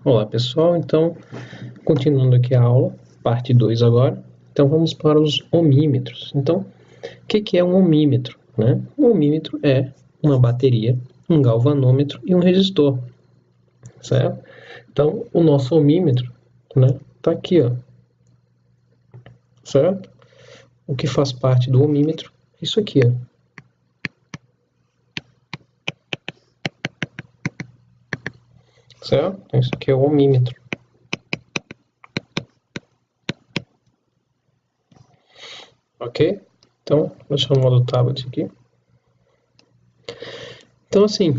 Olá pessoal, então continuando aqui a aula, parte 2 agora. Então vamos para os ohmímetros. Então, o que é um ohmímetro, né? Um ohmímetro é uma bateria, um galvanômetro e um resistor, certo? Então, o nosso ohmímetro, né, tá aqui, ó, certo? O que faz parte do ohmímetro é isso aqui, ó. Certo? Então, isso aqui é o ohmímetro. Ok? Então, vou deixar no modo tablet aqui. Então, assim,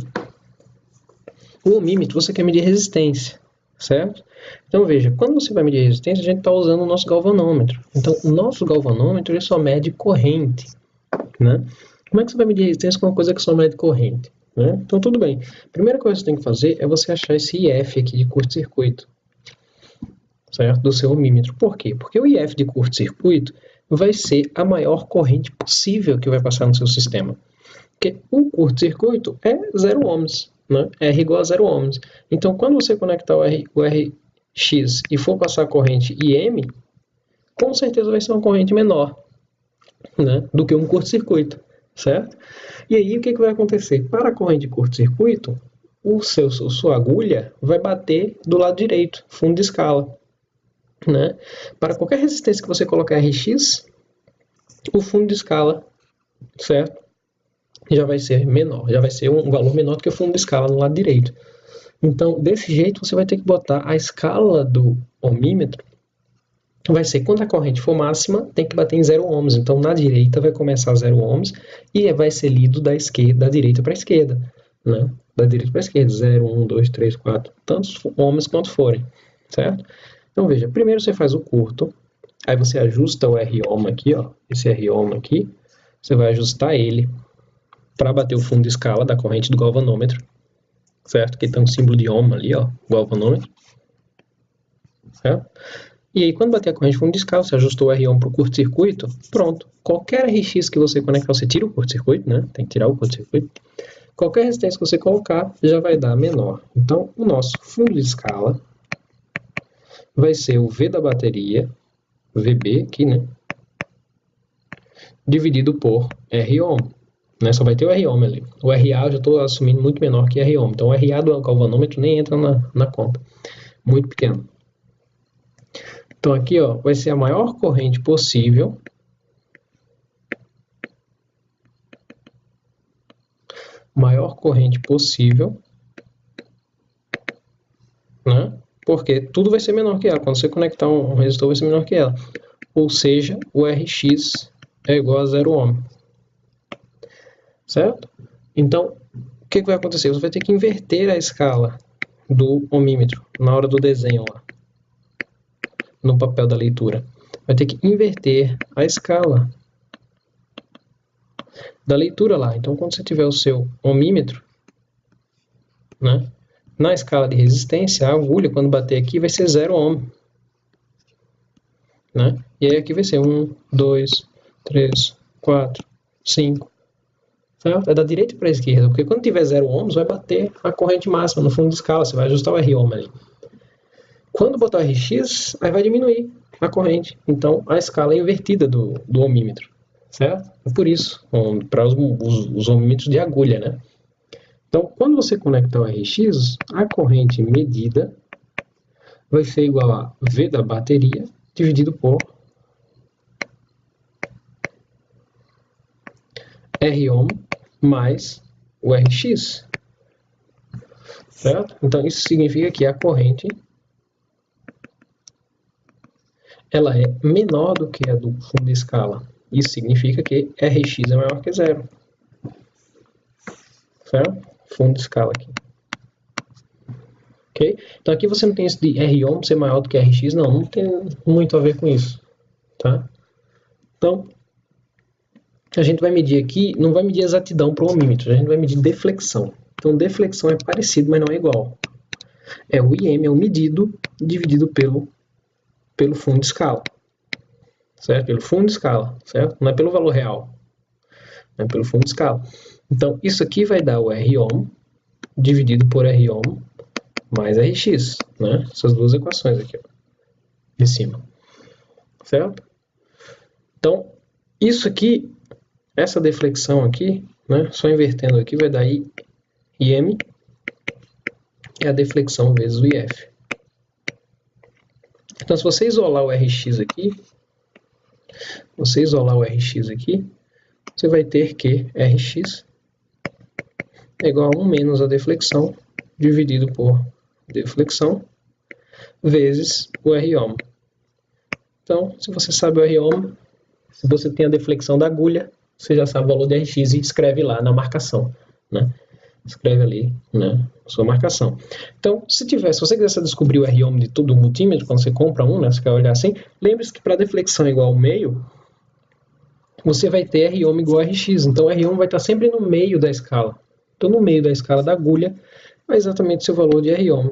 o ohmímetro você quer medir resistência, certo? Então, veja, quando você vai medir resistência, a gente está usando o nosso galvanômetro. Então, o nosso galvanômetro ele só mede corrente, né? Como é que você vai medir resistência com uma coisa que só mede corrente? Né? Então, tudo bem. A primeira coisa que você tem que fazer é você achar esse IF aqui de curto-circuito, certo? Do seu ohmímetro. Por quê? Porque o IF de curto-circuito vai ser a maior corrente possível que vai passar no seu sistema. Porque o curto-circuito é 0 ohms, né? R igual a 0 ohms. Então, quando você conectar o RX e for passar a corrente IM, com certeza vai ser uma corrente menor, né, do que um curto-circuito, certo? E aí, o que vai acontecer? Para a corrente de curto-circuito, sua agulha vai bater do lado direito, fundo de escala, né? Para qualquer resistência que você colocar RX, o fundo de escala, certo? Já vai ser menor, já vai ser um valor menor do que o fundo de escala no lado direito. Então, desse jeito, você vai ter que botar a escala do ohmímetro, vai ser quando a corrente for máxima, tem que bater em 0 ohms. Então, na direita vai começar 0 ohms e vai ser lido da direita para a esquerda, né? Da direita para a esquerda, 0, 1, 2, 3, 4, tantos ohms quanto forem, certo? Então, veja, primeiro você faz o curto, aí você ajusta o R-ohm aqui, ó, esse R-ohm aqui, você vai ajustar ele para bater o fundo de escala da corrente do galvanômetro, certo? Que tem um símbolo de ohm ali, ó, galvanômetro, certo? E aí, quando bater a corrente de fundo de escala, você ajustou o R1 para o curto-circuito, pronto. Qualquer RX que você conectar, você tira o curto-circuito, né? Tem que tirar o curto-circuito. Qualquer resistência que você colocar, já vai dar menor. Então, o nosso fundo de escala vai ser o V da bateria, VB aqui, né? Dividido por R-ohm. Né? Só vai ter o R-ohm ali. O RA eu já estou assumindo muito menor que R-ohm. Então, o RA do galvanômetro nem entra na conta. Muito pequeno. Então, aqui ó, vai ser a maior corrente possível. Maior corrente possível. Né? Porque tudo vai ser menor que ela. Quando você conectar um resistor, vai ser menor que ela. Ou seja, o Rx é igual a 0 ohm. Certo? Então, o que vai acontecer? Você vai ter que inverter a escala do ohmímetro na hora do desenho lá. No papel da leitura. Vai ter que inverter a escala da leitura lá. Então, quando você tiver o seu ohmímetro, né, na escala de resistência, a agulha, quando bater aqui, vai ser 0 ohm. Né? E aí aqui vai ser 1, 2, 3, 4, 5. Certo? É da direita para a esquerda, porque quando tiver 0 ohms, vai bater a corrente máxima no fundo de escala, você vai ajustar o R-ohm ali. Quando botar o RX, aí vai diminuir a corrente. Então, a escala é invertida do ohmímetro. Certo? É por isso, para os ohmímetros de agulha, né? Então, quando você conectar o RX, a corrente medida vai ser igual a V da bateria dividido por R-ohm mais o Rx. Certo? Então, isso significa que a corrente ela é menor do que a do fundo de escala. Isso significa que Rx é maior que 0. Certo? Fundo de escala aqui. Ok? Então, aqui você não tem esse de R-ohm ser maior do que Rx. Não tem muito a ver com isso. Tá? Então, a gente vai medir aqui, não vai medir exatidão para o ohmímetro, a gente vai medir deflexão. Então, deflexão é parecido, mas não é igual. O IM é o medido dividido pelo fundo de escala. Certo? Pelo fundo de escala, certo? Não é pelo valor real. É pelo fundo de escala. Então, isso aqui vai dar o R-ohm dividido por R-ohm mais Rx. né? Essas duas equações aqui, ó, de cima, certo? Então, isso aqui, essa deflexão aqui, né? Só invertendo aqui vai dar IM, é a deflexão vezes o IF. Então, se você isolar o RX aqui, você vai ter que RX é igual a 1 menos a deflexão dividido por deflexão vezes o R-ohm. Então, se você sabe o R-ohm, se você tem a deflexão da agulha, você já sabe o valor de RX e escreve lá na marcação, né? Escreve ali, né, a sua marcação. Então, se você quisesse descobrir o R-ohm de todo o multímetro, quando você compra um, né, você quer olhar assim, lembre-se que para deflexão igual ao meio, você vai ter R-ohm igual a RX. Então, R-ohm vai estar sempre no meio da escala. Então, no meio da escala da agulha, é exatamente o seu valor de R-ohm,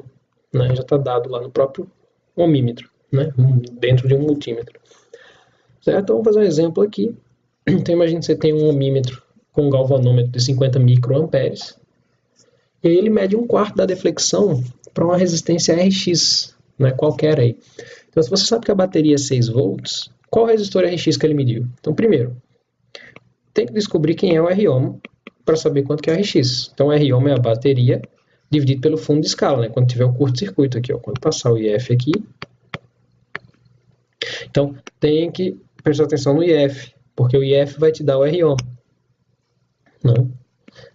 né, já está dado lá no próprio ohmímetro, né, dentro de um multímetro. Certo? Então, vamos fazer um exemplo aqui. Então, imagine que você tem um ohmímetro com um galvanômetro de 50 microamperes. E aí ele mede 1/4 da deflexão para uma resistência RX, né, qualquer aí. Então, se você sabe que a bateria é 6 volts, qual resistor RX que ele mediu? Então, primeiro, tem que descobrir quem é o R-ohm para saber quanto que é o RX. Então, o R-ohm é a bateria dividido pelo fundo de escala, né, quando tiver o curto-circuito aqui, ó, quando passar o IF aqui. Então, tem que prestar atenção no IF, porque o IF vai te dar o R-ohm, né?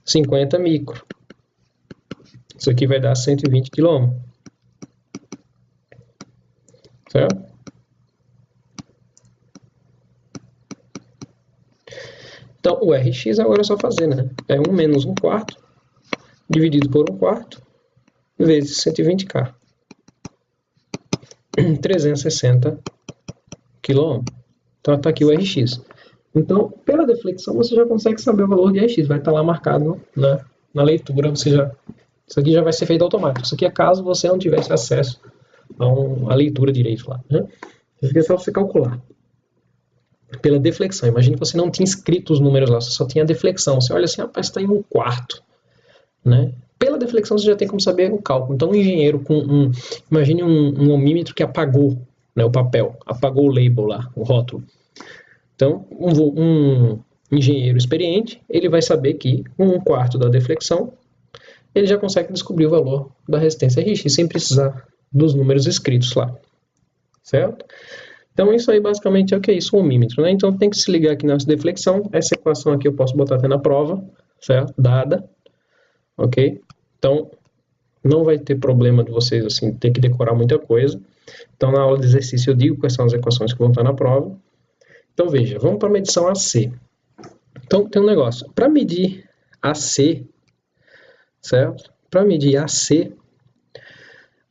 50 micro. Isso aqui vai dar 120 kΩ. Certo? Então, o RX agora é só fazer, né? É 1 menos 1/4 dividido por 1/4 vezes 120K. 360 kΩ. Então, está aqui o RX. Então, pela deflexão, você já consegue saber o valor de RX. Vai estar lá marcado na leitura. Isso aqui já vai ser feito automático. Isso aqui é caso você não tivesse acesso a leitura direito lá, né? Isso aqui é só você calcular. Pela deflexão. Imagine que você não tinha escrito os números lá, você só tinha a deflexão. Você olha assim, rapaz, está em 1/4. Né? Pela deflexão você já tem como saber o cálculo. Então, um engenheiro imagine um ohmímetro que apagou, né, o papel, apagou o label lá, o rótulo. Então, um engenheiro experiente, ele vai saber que com 1/4 da deflexão, ele já consegue descobrir o valor da resistência RX, sem precisar dos números escritos lá. Certo? Então, isso aí basicamente é o que é isso, o ohmímetro, né? Então, tem que se ligar aqui nessa deflexão. Essa equação aqui eu posso botar até na prova, certo? Dada. Ok? Então, não vai ter problema de vocês, assim, ter que decorar muita coisa. Então, na aula de exercício eu digo quais são as equações que vão estar na prova. Então, veja, vamos para a medição AC. Então, tem um negócio. Para medir AC, certo? Para medir AC,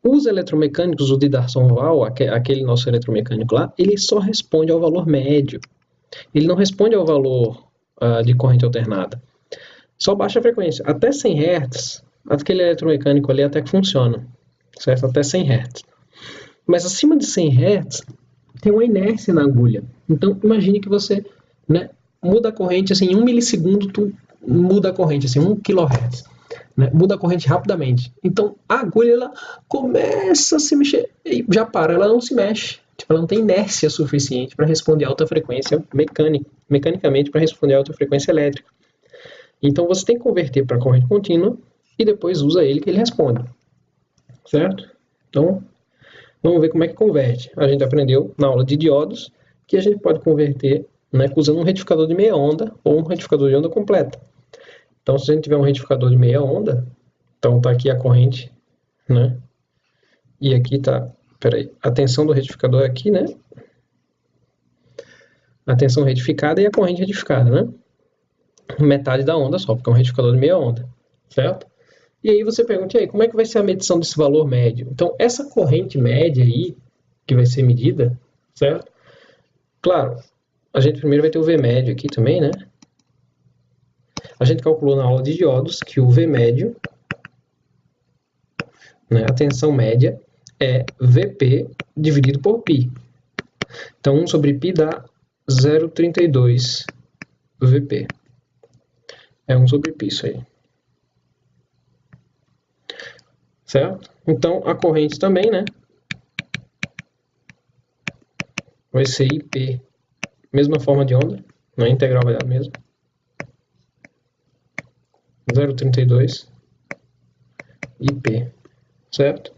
os eletromecânicos, o Didarson-Wahl, aquele nosso eletromecânico lá, ele só responde ao valor médio. Ele não responde ao valor de corrente alternada. Só baixa frequência. Até 100 Hz, aquele eletromecânico ali até que funciona. Certo? Até 100 Hz. Mas acima de 100 Hz, tem uma inércia na agulha. Então, imagine que você, né, muda a corrente, assim, em 1 milissegundo, tu muda a corrente, assim, 1 kHz. Né, muda a corrente rapidamente. Então, a agulha, ela começa a se mexer e já para, ela não se mexe. Tipo, ela não tem inércia suficiente para responder a alta frequência mecanicamente para responder a alta frequência elétrica. Então, você tem que converter para corrente contínua e depois usa ele que ele responde. Certo? Então, vamos ver como é que converte. A gente aprendeu na aula de diodos que a gente pode converter, né, usando um retificador de meia onda ou um retificador de onda completa. Então, se a gente tiver um retificador de meia onda, então está aqui a corrente, né? E aqui está, peraí, a tensão do retificador é aqui, né? A tensão retificada e a corrente retificada, né? Metade da onda só, porque é um retificador de meia onda, certo? E aí você pergunta, e aí, como é que vai ser a medição desse valor médio? Então, essa corrente média aí, que vai ser medida, certo? Claro, a gente primeiro vai ter o V médio aqui também, né? A gente calculou na aula de diodos que o V médio, né, a tensão média, é Vp dividido por π. Então, 1 sobre π dá 0,32 Vp. É 1 sobre π isso aí. certo? Então, a corrente também, né? Vai ser IP, mesma forma de onda, na integral vai dar mesmo. 0,32 IP, certo?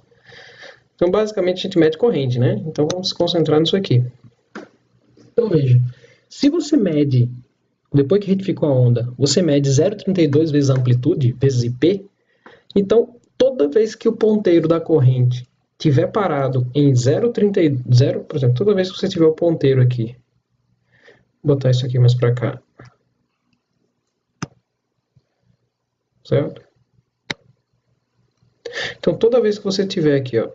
Então, basicamente, a gente mede corrente, né? Então, vamos se concentrar nisso aqui. Então, veja, se você mede, depois que retificou a onda, você mede 0,32 vezes a amplitude, vezes IP, então, toda vez que o ponteiro da corrente tiver parado em 0,30, por exemplo, toda vez que você tiver o ponteiro aqui, vou botar isso aqui mais para cá, certo? Então, toda vez que você tiver aqui, ó,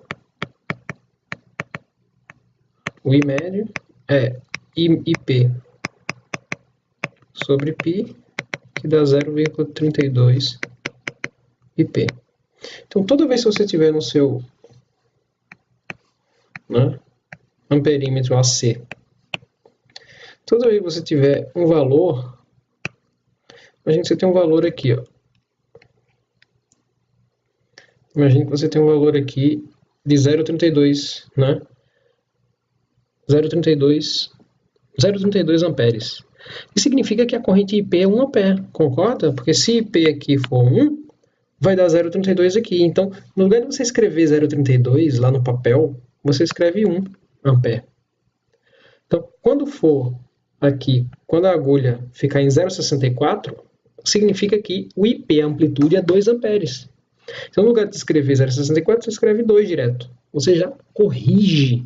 o I médio é IP sobre π, que dá 0,32 IP. Então, toda vez que você tiver no seu, né, amperímetro AC, toda vez que você tiver um valor, imagine que você tem um valor aqui, ó. Imagine que você tem um valor aqui de 0,32, né? 0,32 amperes. Isso significa que a corrente IP é 1 ampere, concorda? Porque se IP aqui for 1, vai dar 0,32 aqui. Então, no lugar de você escrever 0,32 lá no papel, você escreve 1 ampere. Então, quando for aqui, quando a agulha ficar em 0,64, significa que o IP, a amplitude, é 2 amperes. Então, no lugar de escrever 0,64, você escreve 2 direto. Você já corrige,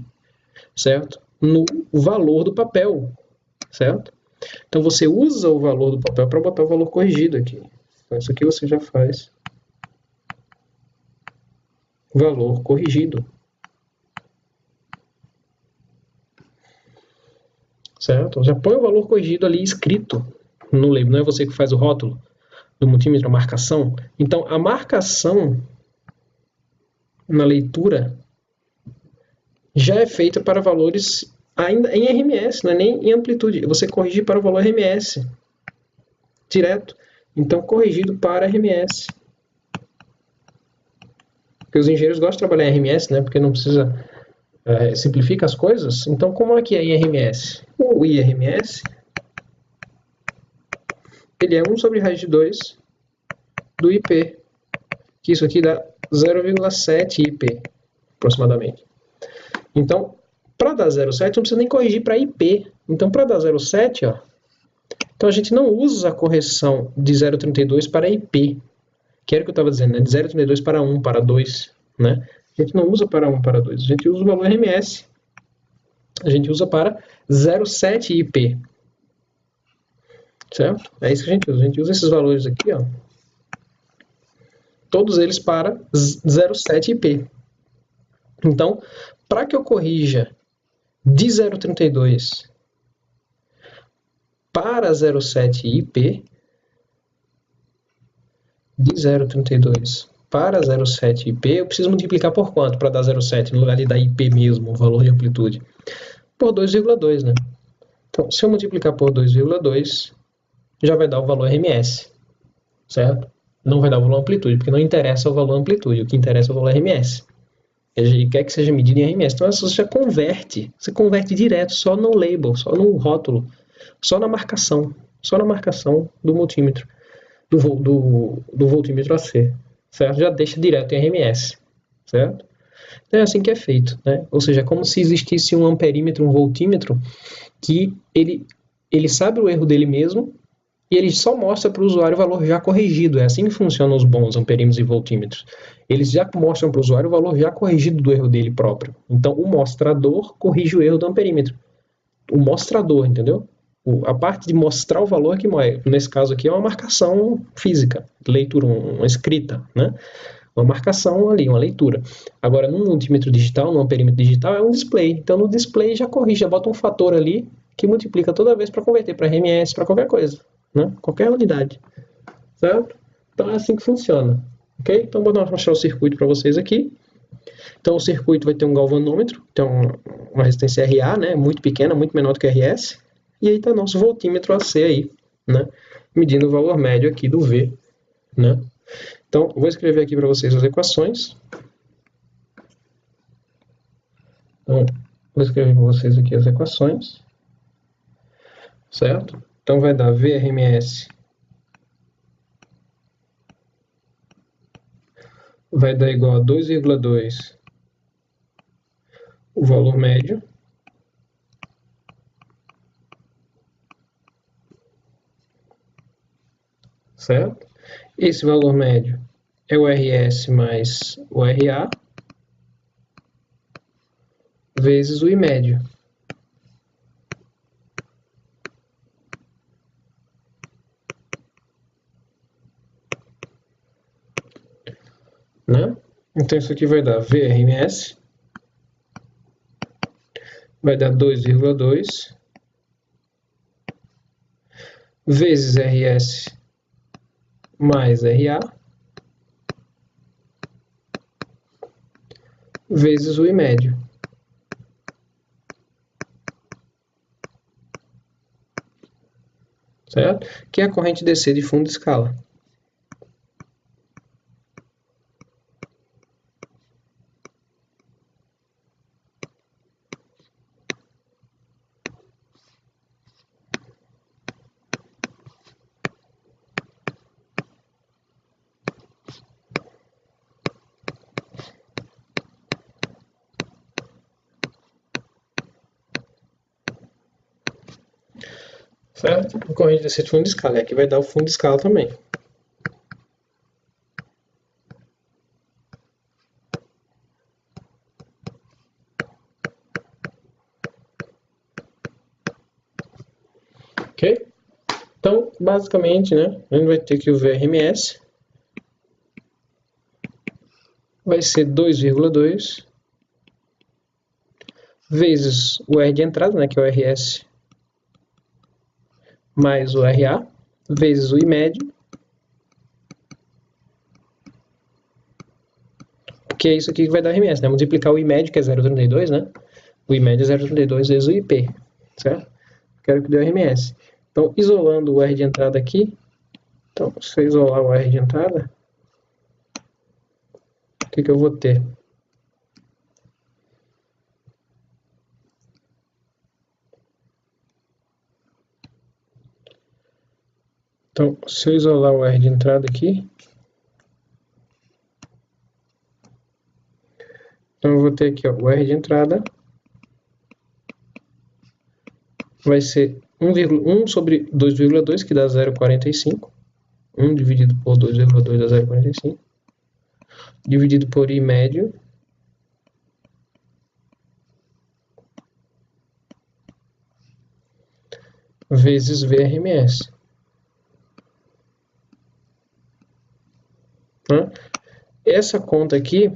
certo? No valor do papel, certo? Então, você usa o valor do papel para botar o valor corrigido aqui. Então, isso aqui você já faz valor corrigido. Certo? Já põe o valor corrigido ali escrito no label. Não é você que faz o rótulo do multímetro, a marcação. Então, a marcação na leitura já é feita para valores ainda em RMS, não é nem em amplitude. Você corrige para o valor RMS direto. Então, corrigido para RMS. Porque os engenheiros gostam de trabalhar em RMS, né? Porque não precisa simplifica as coisas. Então, como é que é em RMS? O IRMS ele é 1 sobre raiz de 2 do IP, que isso aqui dá 0,7 IP, aproximadamente. Então, para dar 0,7, não precisa nem corrigir para IP. Então, para dar 0,7, ó, então a gente não usa a correção de 0,32 para IP, que era o que eu estava dizendo, né? De 0,32 para 1, para 2, né? A gente não usa para 1, para 2. A gente usa o valor RMS. A gente usa para 0,7 IP. Certo? É isso que a gente usa. A gente usa esses valores aqui, ó, todos eles para 0,7 IP. Então, para que eu corrija de 0,32 para 0,7 IP, de 0,32 para 0,7 IP, eu preciso multiplicar por quanto para dar 0,7, no lugar de dar IP mesmo, o valor de amplitude? Por 2,2, né? Então, se eu multiplicar por 2,2, já vai dar o valor RMS, certo? Não vai dar o valor amplitude, porque não interessa o valor amplitude, o que interessa é o valor RMS. Ele quer que seja medido em RMS. Então, você já converte, você converte direto, só no label, só no rótulo, só na marcação do multímetro, do voltímetro AC, certo? Já deixa direto em RMS, certo? Então, é assim que é feito, né? Ou seja, é como se existisse um amperímetro, um voltímetro, que ele sabe o erro dele mesmo, e ele só mostra para o usuário o valor já corrigido. É assim que funcionam os bons amperímetros e voltímetros. Eles já mostram para o usuário o valor já corrigido do erro dele próprio. Então, o mostrador corrige o erro do amperímetro. O mostrador, entendeu? A parte de mostrar o valor, que nesse caso aqui é uma marcação física, leitura, uma escrita, né? Uma marcação ali, uma leitura. Agora, num multímetro digital, num amperímetro digital, é um display. Então, no display já corrige, já bota um fator ali que multiplica toda vez para converter para RMS, para qualquer coisa. Né? Qualquer unidade, certo? Então é assim que funciona, ok? Então vou mostrar o circuito para vocês aqui. Então o circuito vai ter um galvanômetro, então uma resistência RA, né? Muito pequena, muito menor do que RS, e aí está nosso voltímetro AC aí, né? Medindo o valor médio aqui do V, né? Então vou escrever aqui para vocês as equações. Então, vou escrever para vocês aqui as equações, certo? Então, vai dar VRMS vai dar igual a 2,2 o valor médio, certo? Esse valor médio é o RS mais o RA vezes o I médio. Né? Então isso aqui vai dar VRMS, vai dar 2,2 vezes RS mais RA vezes o I médio. Certo? Que é a corrente DC de fundo de escala. Certo? A corrente DC de fundo de escala. Aqui vai dar o fundo de escala também. Ok? Então, basicamente, né, a gente vai ter que o VRMS vai ser 2,2 vezes o R de entrada, né, que é o RS, mais o RA, vezes o I médio, que é isso aqui que vai dar RMS, né? Multiplicar o I médio, que é 0,32, né? O I médio é 0,32 vezes o IP, certo? Quero que dê o RMS. Então, isolando o R de entrada aqui, então, se eu isolar o R de entrada, o que eu vou ter? Então, se eu isolar o R de entrada aqui, então eu vou ter aqui, ó, o R de entrada vai ser 1 sobre 2,2, que dá 0,45. 1 dividido por 2,2 dá 0,45. Dividido por I médio. Vezes VRMS. Essa conta aqui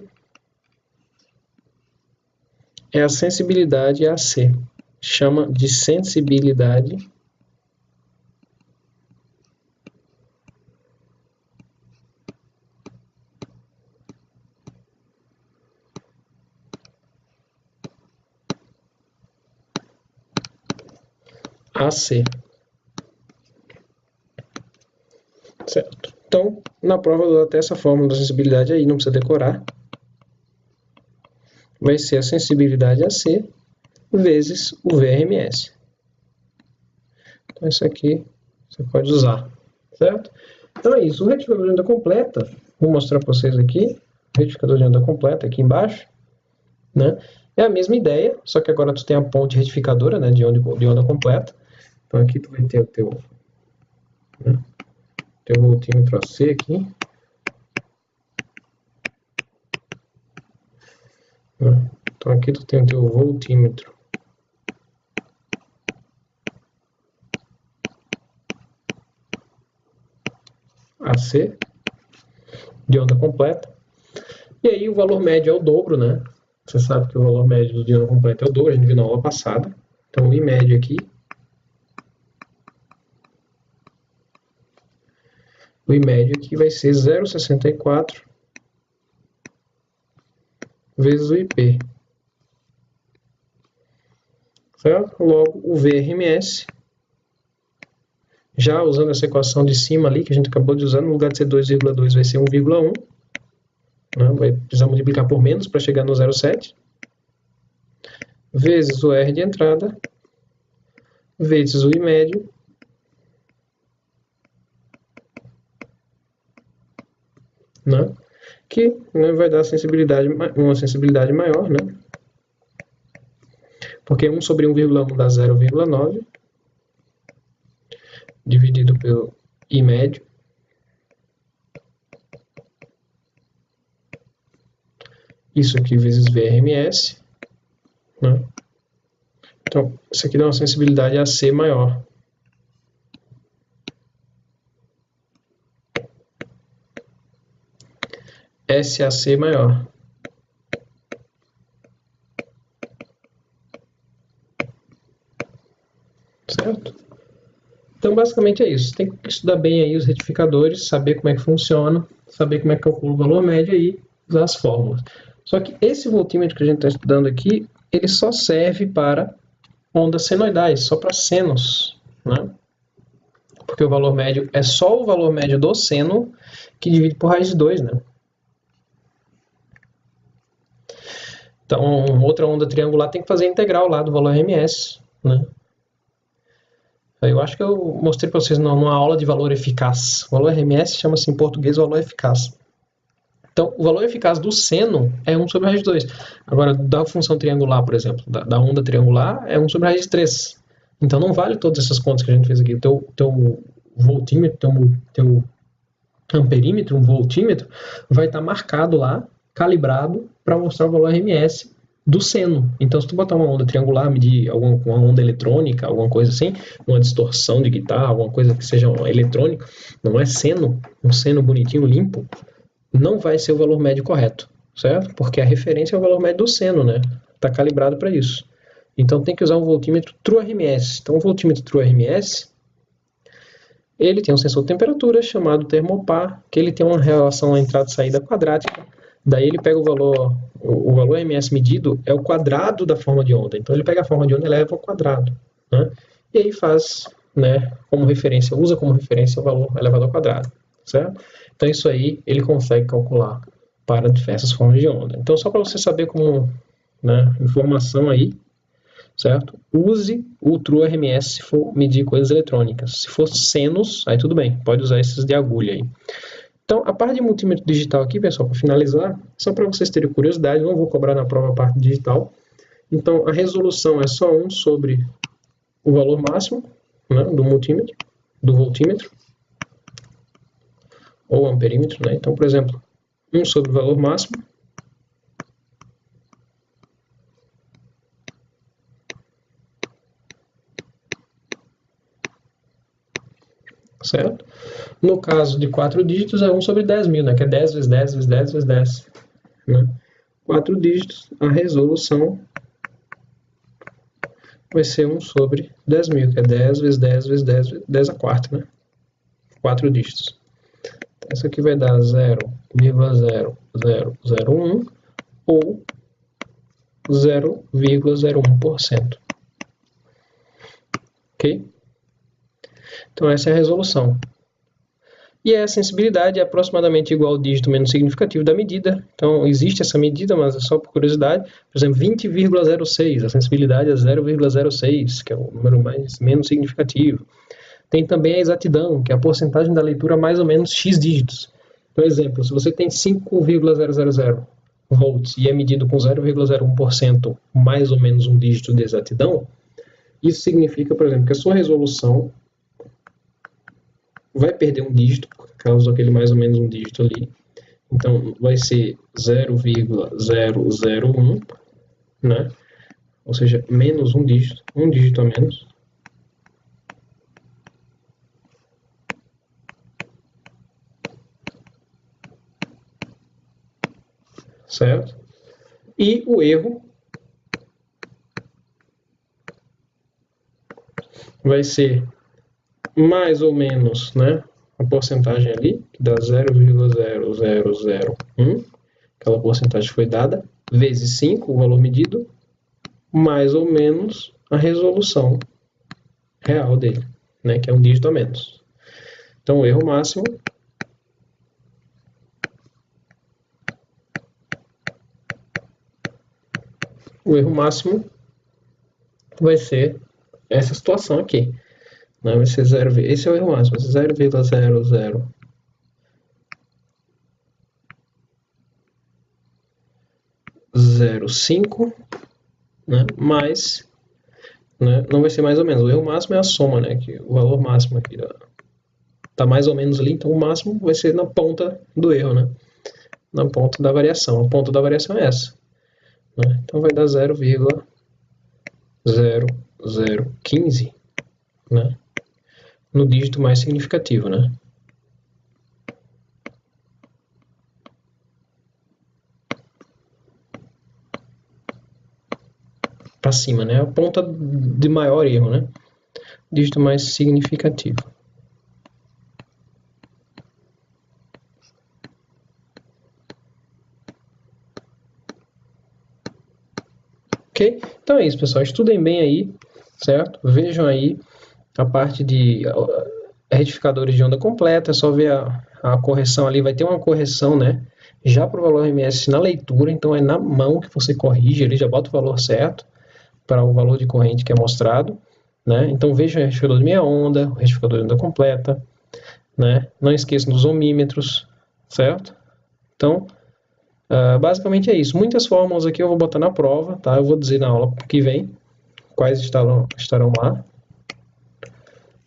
é a sensibilidade AC. Chama de sensibilidade AC. Certo. Então, na prova eu dou até essa fórmula da sensibilidade aí, não precisa decorar. Vai ser a sensibilidade AC vezes o VRMS. Então, isso aqui você pode usar, certo? Então é isso. O retificador de onda completa, vou mostrar para vocês aqui. O retificador de onda completa aqui embaixo, né? É a mesma ideia, só que agora tu tem a ponte retificadora, né, de onda completa. Então aqui tu vai ter o teu voltímetro AC aqui. Então aqui tu tem o teu voltímetro AC de onda completa. E aí o valor médio é o dobro, né? Você sabe que o valor médio de onda completa é o dobro, a gente viu na aula passada. Então o I médio aqui. O I médio aqui vai ser 0,64 vezes o IP. Certo? Logo, o VRMS, já usando essa equação de cima ali, que a gente acabou de usar, no lugar de ser 2,2 vai ser 1,1. Né? Vai precisar multiplicar por menos para chegar no 0,7. vezes o R de entrada, vezes o I médio, né? Que, né, vai dar uma sensibilidade maior, né? Porque 1 sobre 1,1 dá 0,9, dividido pelo I médio. Isso aqui vezes VRMS, né? Então, isso aqui dá uma sensibilidade AC maior. SAC maior. Certo? Então, basicamente é isso. Tem que estudar bem aí os retificadores, saber como é que funciona, saber como é que calcula o valor médio e usar as fórmulas. Só que esse voltímetro que a gente está estudando aqui, ele só serve para ondas senoidais, só para senos, né? Porque o valor médio é só o valor médio do seno que divide por raiz de 2, né? Então, outra onda triangular tem que fazer a integral lá do valor RMS, né? Eu acho que eu mostrei para vocês numa aula de valor eficaz. O valor RMS chama-se em português valor eficaz. Então, o valor eficaz do seno é 1 sobre a raiz de 2. Agora, da função triangular, por exemplo, da onda triangular, é 1 sobre a raiz de 3. Então, não vale todas essas contas que a gente fez aqui. O teu voltímetro, teu amperímetro, um voltímetro, vai estar marcado lá, calibrado, para mostrar o valor RMS do seno. Então, se tu botar uma onda triangular, medir uma onda eletrônica, alguma coisa assim, uma distorção de guitarra, alguma coisa que seja eletrônica, não é seno, um seno bonitinho, limpo, não vai ser o valor médio correto, certo? Porque a referência é o valor médio do seno, né? Está calibrado para isso. Então, tem que usar um voltímetro True RMS. Então, o voltímetro True RMS, ele tem um sensor de temperatura chamado termopar, que ele tem uma relação entrada e saída quadrática. Daí ele pega o valor RMS medido é o quadrado da forma de onda. Então ele pega a forma de onda e eleva ao quadrado, né? E aí faz, né, como referência, usa como referência o valor elevado ao quadrado, certo? Então isso aí ele consegue calcular para diversas formas de onda. Então só para você saber como, né, informação aí, certo? Use o True RMS se for medir coisas eletrônicas. Se for senos, aí tudo bem, pode usar esses de agulha aí. Então, a parte de multímetro digital aqui, pessoal, para finalizar, só para vocês terem curiosidade, não vou cobrar na prova a parte digital. Então, a resolução é só 1 sobre o valor máximo, né, do multímetro, do voltímetro, ou amperímetro, né? Então, por exemplo, 1 sobre o valor máximo, certo? No caso de 4 dígitos, é 1 sobre 10.000, né? Que é 10 vezes 10 vezes 10 vezes 10. Né? 4 dígitos, a resolução vai ser 1 sobre 10.000, que é 10 vezes 10 vezes 10 vezes 10 a quarta, né? 4 dígitos. Então, isso aqui vai dar 0,0001 ou 0,01%. Ok? Então, essa é a resolução. E a sensibilidade é aproximadamente igual ao dígito menos significativo da medida. Então, existe essa medida, mas é só por curiosidade. Por exemplo, 20,06, a sensibilidade é 0,06, que é o número menos significativo. Tem também a exatidão, que é a porcentagem da leitura mais ou menos x dígitos. Por exemplo, se você tem 5,000 volts e é medido com 0,01% mais ou menos um dígito de exatidão, isso significa, por exemplo, que a sua resolução vai perder um dígito, por causa daquele mais ou menos um dígito ali. Então, vai ser 0,001, né? Ou seja, menos um dígito a menos. Certo? E o erro vai ser mais ou menos, né, a porcentagem ali, que dá 0,0001, aquela porcentagem foi dada, vezes 5, o valor medido, mais ou menos a resolução real dele, né, que é um dígito a menos. Então, o erro máximo vai ser essa situação aqui. Né? Vai ser 0, esse é o erro máximo, 0,0005, né? Mais, né? Não vai ser mais ou menos, o erro máximo é a soma, né? Que o valor máximo aqui tá mais ou menos ali, então o máximo vai ser na ponta do erro, né? Na ponta da variação. A ponta da variação é essa. Né? Então vai dar 0,0015, né? No dígito mais significativo, né? Para cima, né? A ponta de maior erro, né? Dígito mais significativo. Ok? Então é isso, pessoal. Estudem bem aí, certo? Vejam aí a parte de retificadores de onda completa. É só ver a correção ali. Vai ter uma correção, né? Já para o valor RMS na leitura. Então é na mão que você corrige. Ele já bota o valor certo para o valor de corrente que é mostrado. Né? Então vejam o retificador de meia onda, o retificador de onda completa. Né? Não esqueçam dos ohmímetros, certo? Então, basicamente é isso. Muitas fórmulas aqui eu vou botar na prova, tá? Eu vou dizer na aula que vem quais estarão lá,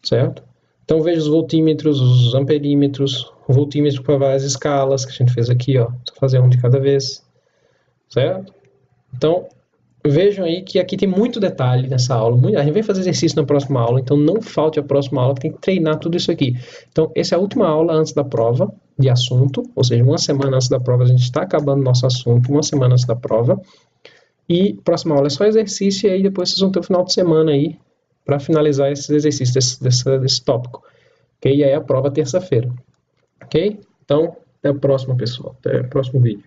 certo? Então veja os voltímetros, os amperímetros, o voltímetro para várias escalas que a gente fez aqui, ó. Vou fazer um de cada vez, certo? Então vejam aí que aqui tem muito detalhe nessa aula. A gente vai fazer exercício na próxima aula, então não falte a próxima aula, que tem que treinar tudo isso aqui. Então essa é a última aula antes da prova de assunto, ou seja, uma semana antes da prova a gente está acabando nosso assunto, uma semana antes da prova. E próxima aula é só exercício, e aí depois vocês vão ter o final de semana aí para finalizar esses exercícios desse tópico. Ok? E aí a prova terça-feira. Ok? Então, até a próxima, pessoal. Até o próximo vídeo.